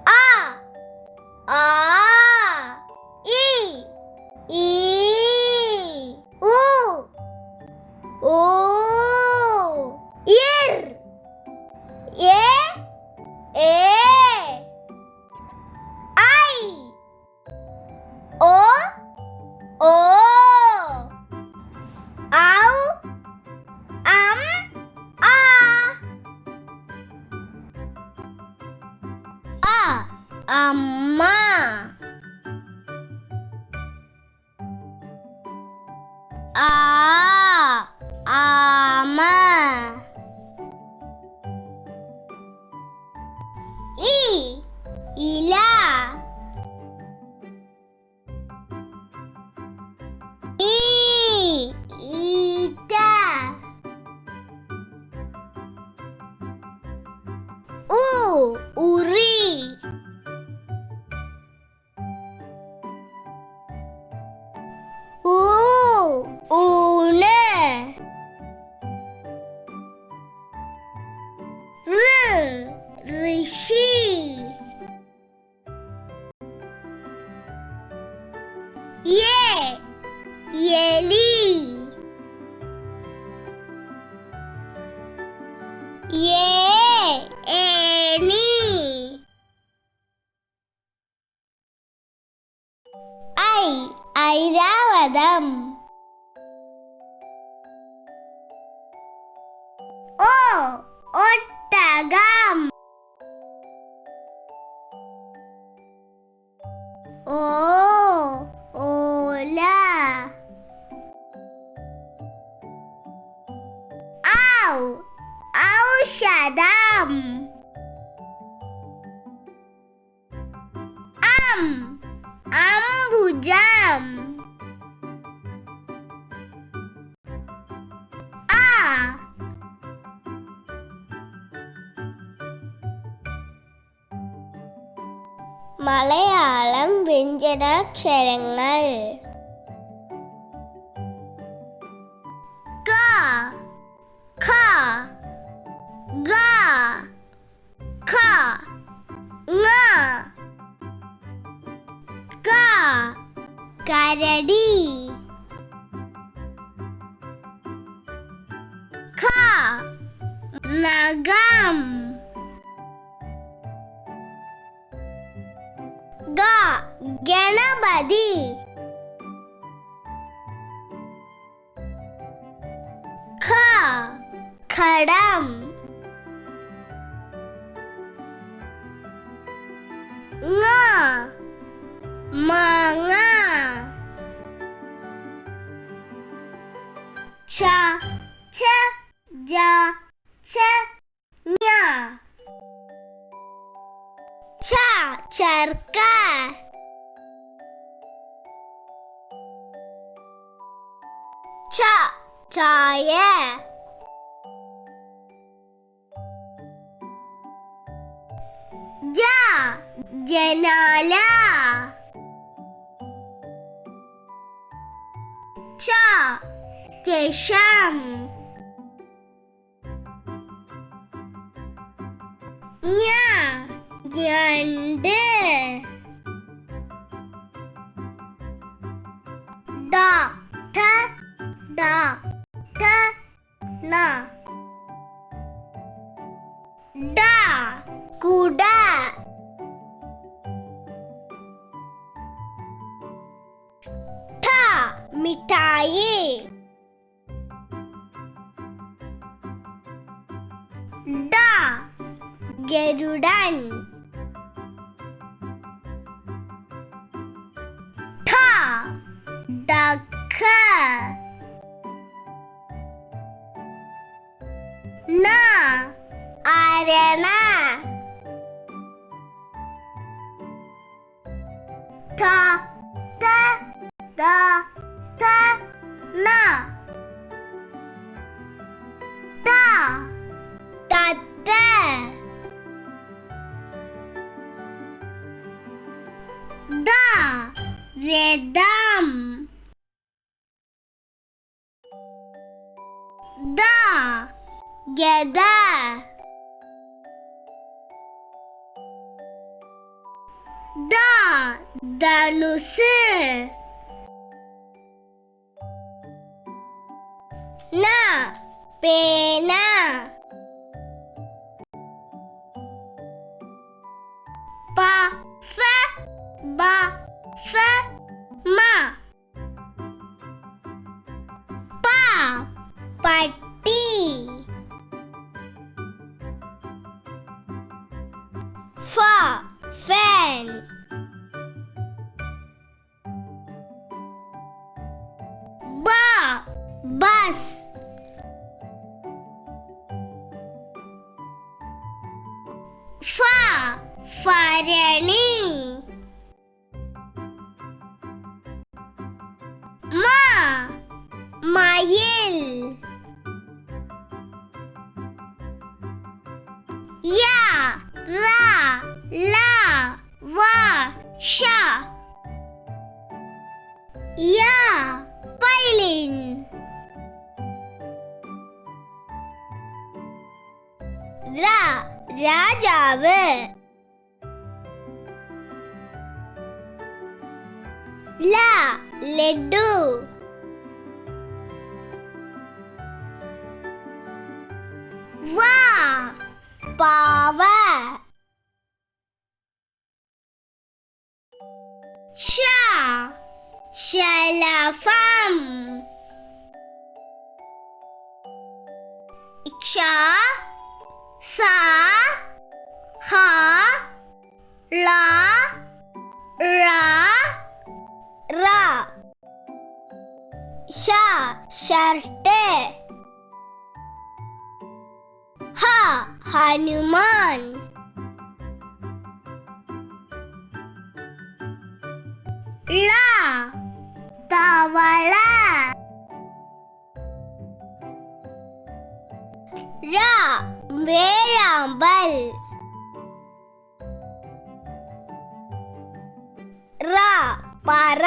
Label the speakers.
Speaker 1: A. A. E. E. U. U. Ir. A. A. I. O. O. Ow. A. Amma. A. Ama. E. Ila. E. Ita. U. Uri. U. Una. R. Rishi. Ye. Yeli. Ye. Eni. Airavadam. O. Ottagam. O. Ola. Au. Aushadam. Ambujam. A. Malayalam വ്യഞ്ജനാക്ഷരങ്ങൾ. ക. ഖ. ഗ. ഖ. ങ. ക. കരടി. ഖ. നഖം. ഗ. ഗണപതി. ഖ. ഖടം. ങ. മാങ്ങ. ഛ. ഛ. ജ. ഛ. ഞ. ഛ. ചർക്ക. ഛ. ചായ. ജ. ജനാല. ച. ചഷം. ഞ. ഞണ്ട്. ഡ. ഠ. ഡ. ഠ. ന. ഡ. കുട. ഠ. മിഠായി. ഡ. ഗരുഡൻ. ഠ. ഡക്ക്. ന. അരണ. ഥ. ത. ദ. ഥ. ന. ത. തത്ത. ദ. രഥം. ദ. ഗദ. ധനുസ്. ന പേന. പ ഫ ബ ഫ മ. പ പട്ടി. ഫ ഫാൻ. ബ ബസ്. ഫ ഫരണി. മ മയിൽ. യ റ ല വ ഷ. യ വയലിൻ. ര രാജാവ്. ല ലഡു. വ പാവ. ഷ ശലഭം. ഛ സ ഹ ള റ റ. ശ ഷർട്ട്. ഹ ഹനുമാൻ. ള തവള. ര വേഴാമ്പൽ. റ പറ.